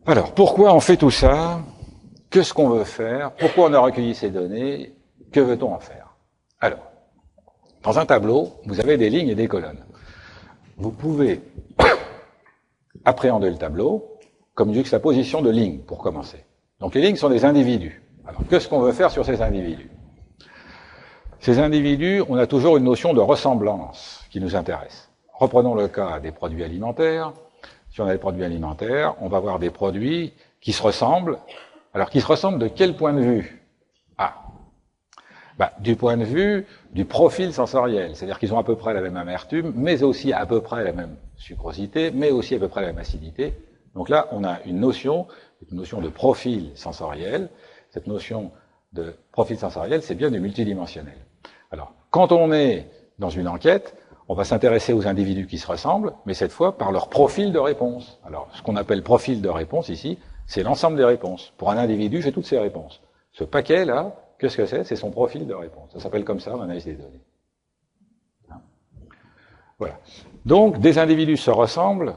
Alors, pourquoi on fait tout ça? Qu'est-ce qu'on veut faire? Pourquoi on a recueilli ces données? Que veut-on en faire? Alors, dans un tableau, vous avez des lignes et des colonnes. Vous pouvez appréhender le tableau comme une juxtaposition de lignes, pour commencer. Donc les lignes sont des individus. Alors, qu'est-ce qu'on veut faire sur ces individus? Ces individus, on a toujours une notion de ressemblance qui nous intéresse. Reprenons le cas des produits alimentaires. Si on a des produits alimentaires, on va avoir des produits qui se ressemblent. Alors, qui se ressemblent de quel point de vue? Du point de vue du profil sensoriel. C'est-à-dire qu'ils ont à peu près la même amertume, mais aussi à peu près la même sucrosité, mais aussi à peu près la même acidité. Donc là, on a une notion de profil sensoriel. Cette notion de profil sensoriel, c'est bien du multidimensionnel. Alors, quand on est dans une enquête, on va s'intéresser aux individus qui se ressemblent, mais cette fois par leur profil de réponse. Alors, ce qu'on appelle profil de réponse ici, c'est l'ensemble des réponses. Pour un individu, j'ai toutes ces réponses. Ce paquet-là, qu'est-ce que c'est? C'est son profil de réponse. Ça s'appelle comme ça l'analyse des données. Voilà. Donc, des individus se ressemblent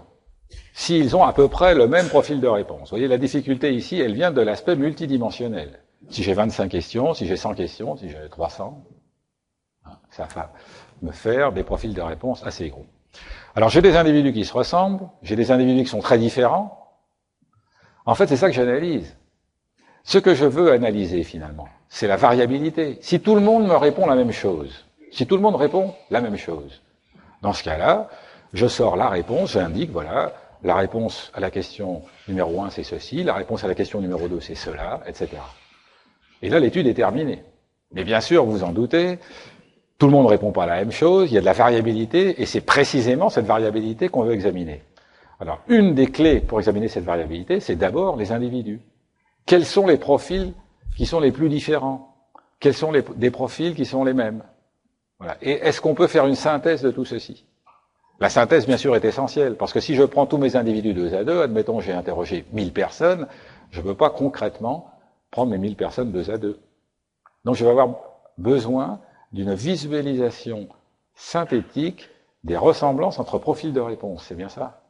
s'ils ont à peu près le même profil de réponse. Vous voyez, la difficulté ici, elle vient de l'aspect multidimensionnel. Si j'ai 25 questions, si j'ai 100 questions, si j'ai 300, ça va me faire des profils de réponse assez gros. Alors, j'ai des individus qui se ressemblent, j'ai des individus qui sont très différents. En fait, c'est ça que j'analyse. Ce que je veux analyser, finalement, c'est la variabilité. Si tout le monde me répond la même chose, si tout le monde répond la même chose, dans ce cas-là, je sors la réponse, j'indique, voilà, la réponse à la question numéro 1, c'est ceci, la réponse à la question numéro 2, c'est cela, etc. Et là, l'étude est terminée. Mais bien sûr, vous en doutez, tout le monde ne répond pas à la même chose, il y a de la variabilité, et c'est précisément cette variabilité qu'on veut examiner. Alors, une des clés pour examiner cette variabilité, c'est d'abord les individus. Quels sont les profils qui sont les plus différents? Quels sont des profils qui sont les mêmes? Voilà. Et est-ce qu'on peut faire une synthèse de tout ceci? La synthèse, bien sûr, est essentielle, parce que si je prends tous mes individus 2 à 2, admettons j'ai interrogé 1000 personnes, je ne peux pas concrètement prendre mes 1000 personnes 2 à 2. Donc je vais avoir besoin d'une visualisation synthétique des ressemblances entre profils de réponse, c'est bien ça?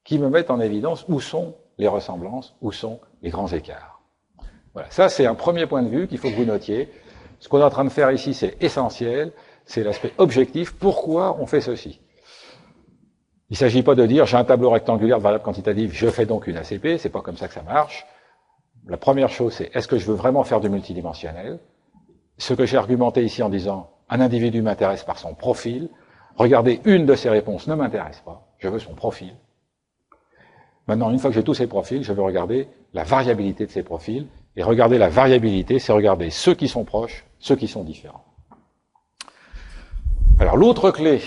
Qui me mettent en évidence où sont les ressemblances, où sont les grands écarts. Voilà, ça c'est un premier point de vue qu'il faut que vous notiez. Ce qu'on est en train de faire ici, c'est essentiel, c'est l'aspect objectif, pourquoi on fait ceci. Il ne s'agit pas de dire j'ai un tableau rectangulaire de variables quantitatives, je fais donc une ACP, c'est pas comme ça que ça marche. La première chose, c'est est-ce que je veux vraiment faire du multidimensionnel? Ce que j'ai argumenté ici en disant un individu m'intéresse par son profil, regardez, une de ces réponses ne m'intéresse pas, je veux son profil. Maintenant, une fois que j'ai tous ces profils, je veux regarder la variabilité de ces profils, et regarder la variabilité, c'est regarder ceux qui sont proches, ceux qui sont différents. Alors l'autre clé,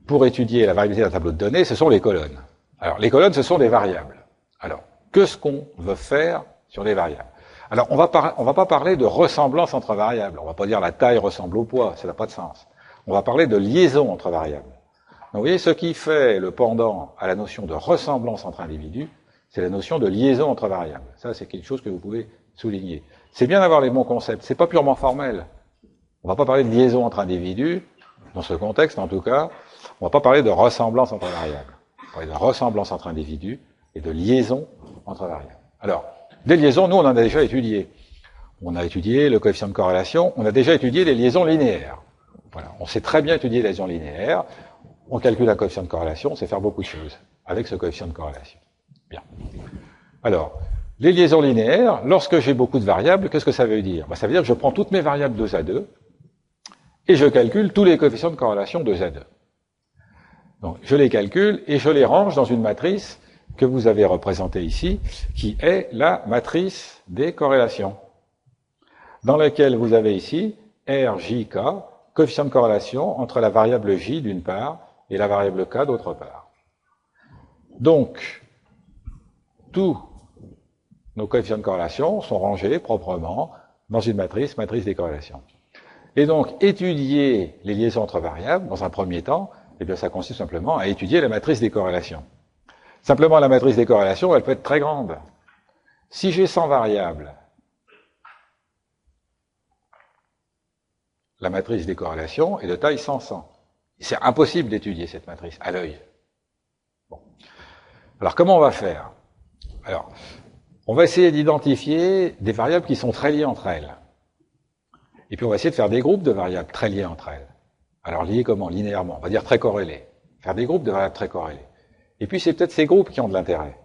pour étudier la variabilité d'un tableau de données, ce sont les colonnes. Alors les colonnes, ce sont des variables. Alors, qu'est-ce qu'on veut faire sur les variables? Alors, on va pas parler de ressemblance entre variables. On va pas dire la taille ressemble au poids, ça n'a pas de sens. On va parler de liaison entre variables. Donc, vous voyez, ce qui fait le pendant à la notion de ressemblance entre individus, c'est la notion de liaison entre variables. Ça, c'est quelque chose que vous pouvez souligner. C'est bien d'avoir les bons concepts. C'est pas purement formel. On va pas parler de liaison entre individus, dans ce contexte en tout cas. On va pas parler de ressemblance entre variables. On va parler de ressemblance entre individus et de liaison entre variables. Alors, des liaisons, nous, on en a déjà étudié. On a étudié le coefficient de corrélation, on a déjà étudié les liaisons linéaires. Voilà, on sait très bien étudier les liaisons linéaires. On calcule un coefficient de corrélation, on sait faire beaucoup de choses avec ce coefficient de corrélation. Bien. Alors, les liaisons linéaires, lorsque j'ai beaucoup de variables, qu'est-ce que ça veut dire? Ça veut dire que je prends toutes mes variables 2 à 2 et je calcule tous les coefficients de corrélation 2 à 2. Donc, je les calcule et je les range dans une matrice que vous avez représentée ici, qui est la matrice des corrélations, dans laquelle vous avez ici R, J, K, coefficient de corrélation entre la variable J d'une part et la variable K d'autre part. Donc, tous nos coefficients de corrélation sont rangés proprement dans une matrice des corrélations. Et donc, étudier les liaisons entre variables, dans un premier temps, eh bien, ça consiste simplement à étudier la matrice des corrélations. Simplement, la matrice des corrélations, elle peut être très grande. Si j'ai 100 variables, la matrice des corrélations est de taille 100-100. C'est impossible d'étudier cette matrice à l'œil. Bon. Alors, comment on va faire? Alors, on va essayer d'identifier des variables qui sont très liées entre elles. Et puis, on va essayer de faire des groupes de variables très liées entre elles. Alors, liées comment? Linéairement. On va dire très corrélées. Faire des groupes de variables très corrélées. Et puis, c'est peut-être ces groupes qui ont de l'intérêt.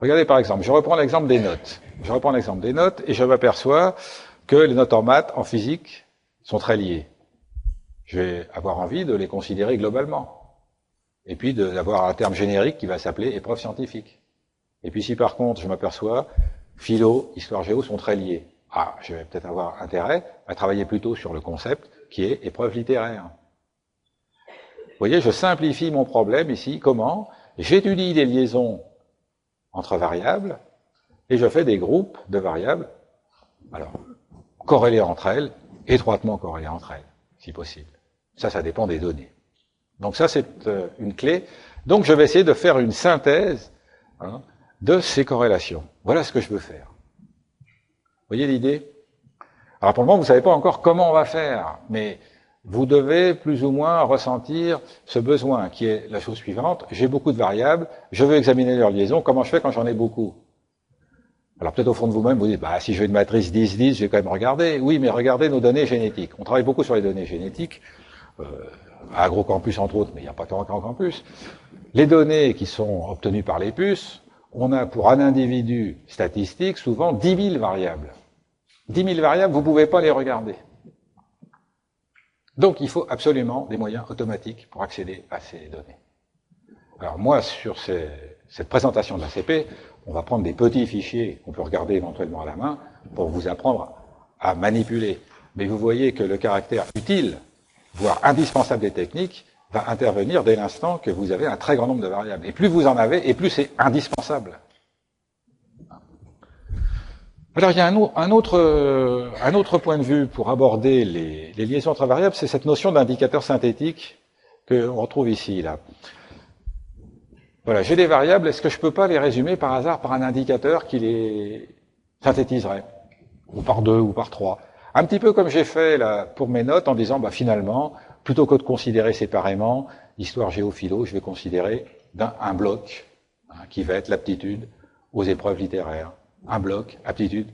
Regardez, par exemple, je reprends l'exemple des notes. Je reprends l'exemple des notes et je m'aperçois que les notes en maths, en physique, sont très liées. Je vais avoir envie de les considérer globalement. Et puis d'avoir un terme générique qui va s'appeler épreuve scientifique. Et puis si par contre je m'aperçois, philo, histoire géo sont très liés. Ah, je vais peut-être avoir intérêt à travailler plutôt sur le concept qui est épreuve littéraire. Vous voyez, je simplifie mon problème ici. Comment? J'étudie les liaisons entre variables et je fais des groupes de variables, alors, corrélées entre elles, étroitement corrélées entre elles, si possible. Ça dépend des données. Donc ça, c'est une clé. Donc je vais essayer de faire une synthèse de ces corrélations. Voilà ce que je veux faire. Vous voyez l'idée? Alors pour le moment, vous ne savez pas encore comment on va faire, mais vous devez plus ou moins ressentir ce besoin qui est la chose suivante. J'ai beaucoup de variables, je veux examiner leurs liaisons, comment je fais quand j'en ai beaucoup? Alors peut-être au fond de vous-même, vous dites, si je veux une matrice 10-10, je vais quand même regarder. Oui, mais regardez nos données génétiques. On travaille beaucoup sur les données génétiques, à AgroCampus entre autres, mais il n'y a pas qu'à AgroCampus. Les données qui sont obtenues par les puces, on a pour un individu statistique souvent 10 000 variables. 10 000 variables, vous ne pouvez pas les regarder. Donc il faut absolument des moyens automatiques pour accéder à ces données. Alors moi, sur cette présentation de l'ACP, on va prendre des petits fichiers qu'on peut regarder éventuellement à la main pour vous apprendre à manipuler. Mais vous voyez que le caractère utile, voire indispensable des techniques, va intervenir dès l'instant que vous avez un très grand nombre de variables. Et plus vous en avez, et plus c'est indispensable. Alors il y a un autre point de vue pour aborder les liaisons entre variables, c'est cette notion d'indicateur synthétique qu'on retrouve ici, là. Voilà, j'ai des variables, est-ce que je peux pas les résumer par hasard par un indicateur qui les synthétiserait? Ou par 2, ou par 3. Un petit peu comme j'ai fait là pour mes notes en disant, finalement, plutôt que de considérer séparément histoire géo philo, je vais considérer un bloc qui va être l'aptitude aux épreuves littéraires. Un bloc, aptitude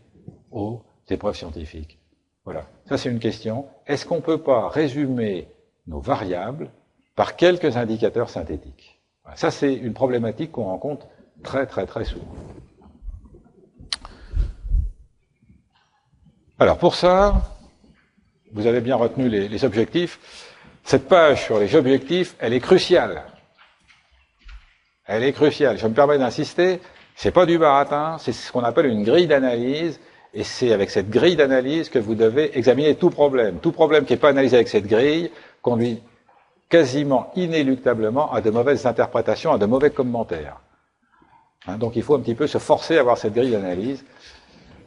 aux épreuves scientifiques. Voilà. Ça, c'est une question. Est-ce qu'on peut pas résumer nos variables par quelques indicateurs synthétiques? Ça, c'est une problématique qu'on rencontre très, très, très souvent. Alors, pour ça, vous avez bien retenu les objectifs. Cette page sur les objectifs, elle est cruciale. Elle est cruciale. Je me permets d'insister, c'est pas du baratin, c'est ce qu'on appelle une grille d'analyse, et c'est avec cette grille d'analyse que vous devez examiner tout problème. Tout problème qui n'est pas analysé avec cette grille conduit quasiment inéluctablement à de mauvaises interprétations, à de mauvais commentaires. Donc il faut un petit peu se forcer à avoir cette grille d'analyse.